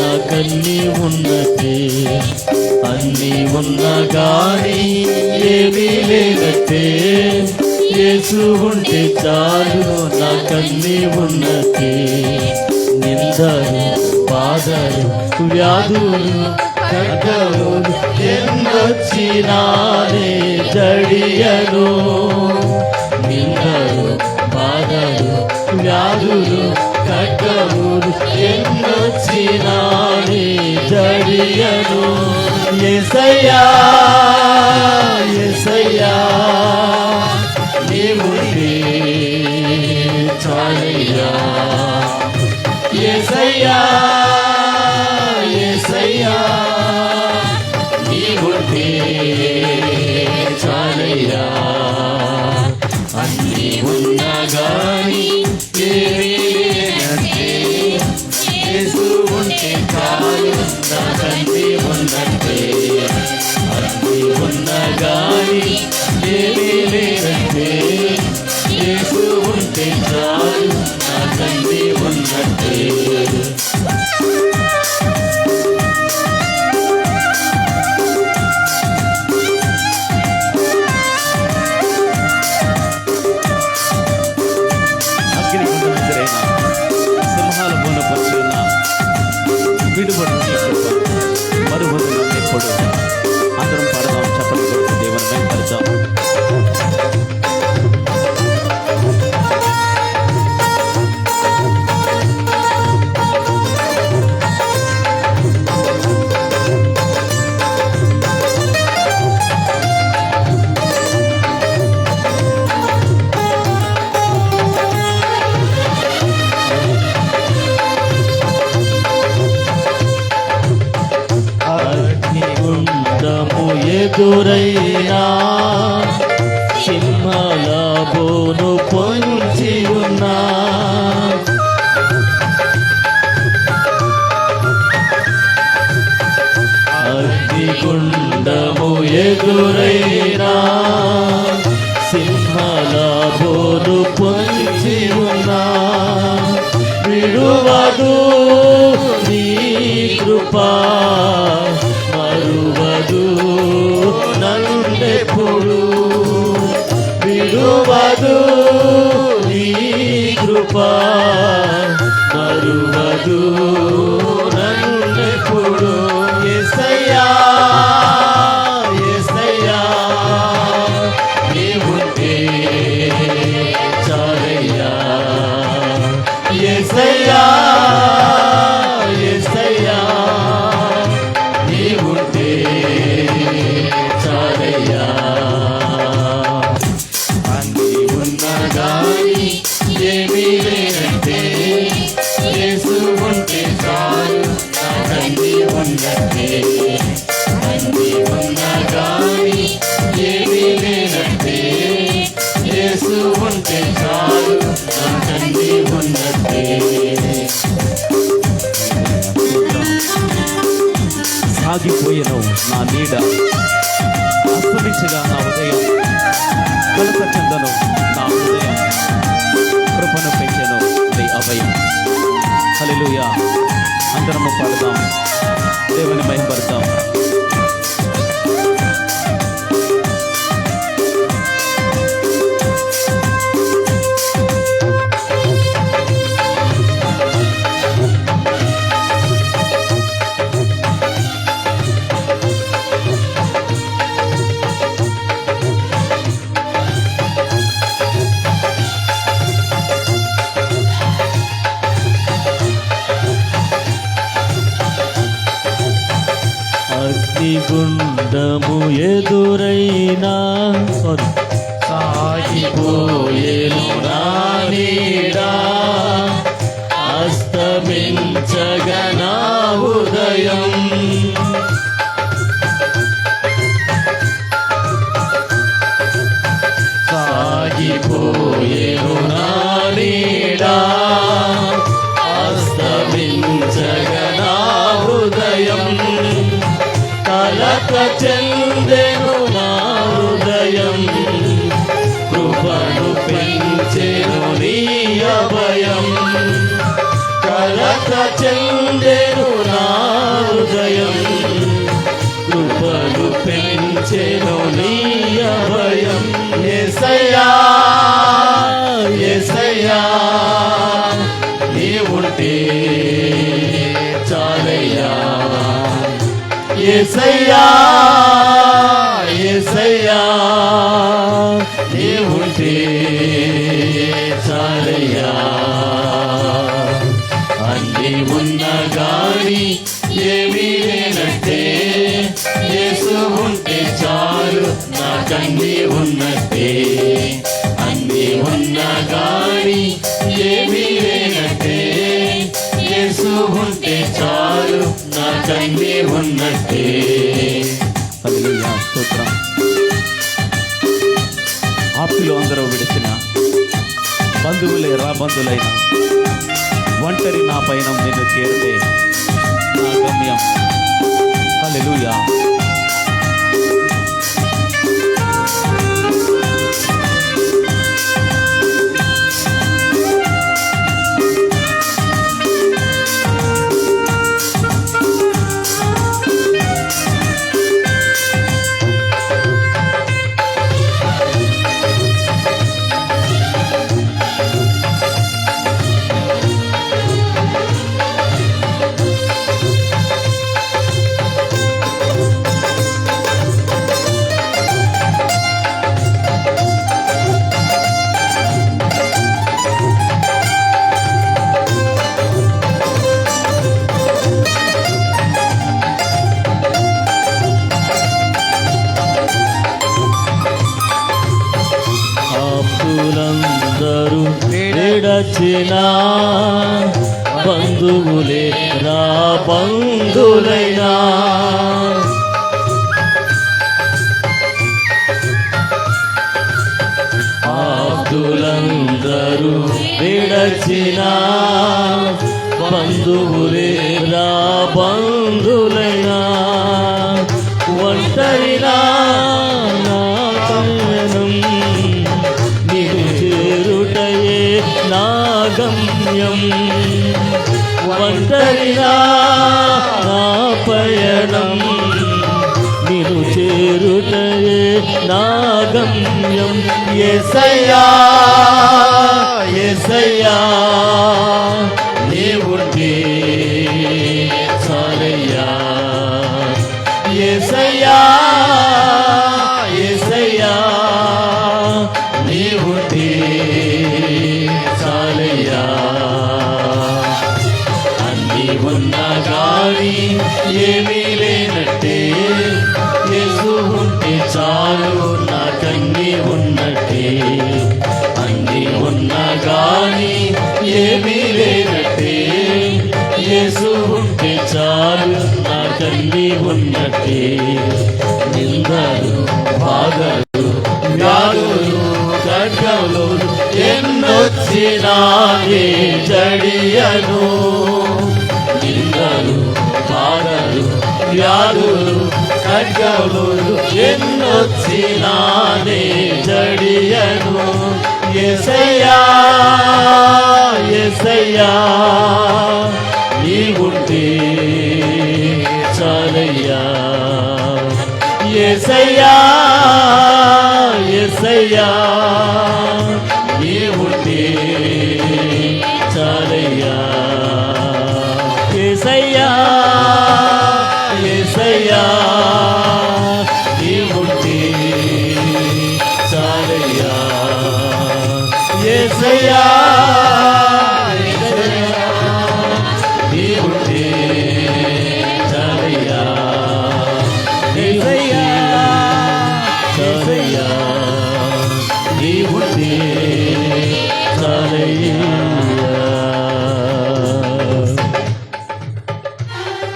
నాకన్నీ ఉన్నట్టే, అన్నీ ఉన్నా గాని ఏమీ లేనట్టే. యేసు ఉంటే చాలు నాకన్నీ ఉన్నట్టే. నిందలు బాధలు వ్యాధులు ఖడ్గములు ఎన్నొచ్చినానే జడియను. నిందలు బాధలు వ్యాధులు ఖడ్గములు ఎన్నొచ్చినానే జడియను. యేసయ్యా యేసయ్యా నీవుంటే చాలయ్యా. యేసయ్యా యేసయ్యా నీవుంటే చాలయ్యా. అన్నీ ఉన్నా గాని ఏమీ లేనట్టే. యేసు ఉంటే చాలు నాకన్నీ ఉన్నట్టే. అన్నీ ఉన్నా గాని ఏమీ లేనట్టే. యేసు ఉంటే చాలు నాకన్నీ ఉన్నట్టే. సింహాల బోనపరిచి ఉన్న విడుబడి మరువదు ఎప్పుడు అందరం పడదాం. చెప్పండి కొడుకు దేవుని వెంపడదాం. ఎదురైనా సింహాల బోను పొంచి ఉన్నా. అగ్నిగుండము ఎదురైనా సింహాల బోను పొంచి ఉన్నా. విడువదు నీ కృపా మరువదు నన్నెప్పుడు. విడువదు నీ కృపా మరువదు నన్నెప్పుడు. యేసయ్యా యేసయ్యా నీవుంటే చాలయ్యా. యేసయ్యా యేసయ్యా నీవుంటే చాలయ్యా. అన్నీ ఉన్నా గాని ఏమీ లేనంటే. యేసు ఉంటే చాలు నాకన్నీ ఉన్నట్టే. అన్నీ ఉన్నా గాని ఏమీ లేనంటే. యేసు ఉంటే చాలు నాకన్నీ ఉన్నట్టే. సాగిపోయెను నా నీడ, అస్తమించగా నా ఉదయం. కలత చెందను నా హృదయం, కృపను పెంచెను నీ అభయం. హల్లెలూయా. అందరము పాడదాం, దేవుని మహిమపడదాం. అగ్నిగుండము ఎదురైనా సాగిపోయేను నా నీడ. అస్తమించగా నా ఉదయం. సాగిపోయేను నా నీడ. అస్తమించగా నా హృదయం. కలత చెందెను నా హృదయం. కృపను పెంచెను నీ అభయం. కల స్వస్థత చెందెను నా హృదయం, కృపలు పెంచెను నీ అభయం. యేసయ్యా యేసయ్యా నీవుంటే చాలయ్యా. యేసయ్యా యేసయ్యా నీవుంటే చాలయ్యా. అన్నీ ఉన్న గాని ఏమీ లేనట్టే, యేసు ఉంటే చాలు నాకన్నీ ఉన్నట్టే. అన్నీ ఉన్న గాని ఏమీ లేనట్టే, యేసు ఉంటే చాలు నాకన్నీ ఉన్నట్టే. హల్లెలూయా, స్తోత్రం. ఆప్తులు అందరూ విడిచిన, బంధువులే రాబంధులైన, ఒంటరి నా పైన నిన్ను చేరితే నా గమ్యం. హల్లెలూయా. ఆప్తులందరూ విడచిన, బంధువులే రా బంధులైనా, ఆప్తులందరూ విడచిన, బంధువులే రా బంధులైనా, ఒంటరినా నా పయనం నీవు చేరుటయే నా గమ్యం. ఒంటరినా నా పయనం నీవు చేరుటయే నా గమ్యం. యేసయ్యా యేసయ్యా నీవుంటే చాలయ్యా. యేసయ్యా యేసయ్యా నీవుంటే చాలయ్యా. అన్నీ ఉన్న గాని ఏమీ లేనట్టే, యేసు ఉంటే చాలు నాకన్నీ ఉన్నట్టే. అన్నీ ఉన్న గాని ఏమీ లేనట్టే, యేసు ఉంటే చాలు నాకన్నీ ఉన్నట్టే. నిందలు బాధలు వ్యాధులు ఖడ్గములు ఎన్నొచ్చినా నే జడియను. నిందలు బాధలు వ్యాధులు ఖడ్గములు ఎన్నొచ్చినా నే జడియను. యేసయ్యా యేసయ్యా నీవుంటే చాలయ్యా. యేసయ్యా యేసయ్యా నీవుంటే చాలయ్యా. యేసయ్యా యేసయ్యా నీవుంటే చాలయ్యా. యేసయ్యా యేసయ్యా నీవుంటే చాలయ్యా. యేసయ్యా చాలయ్యా నీవుంటే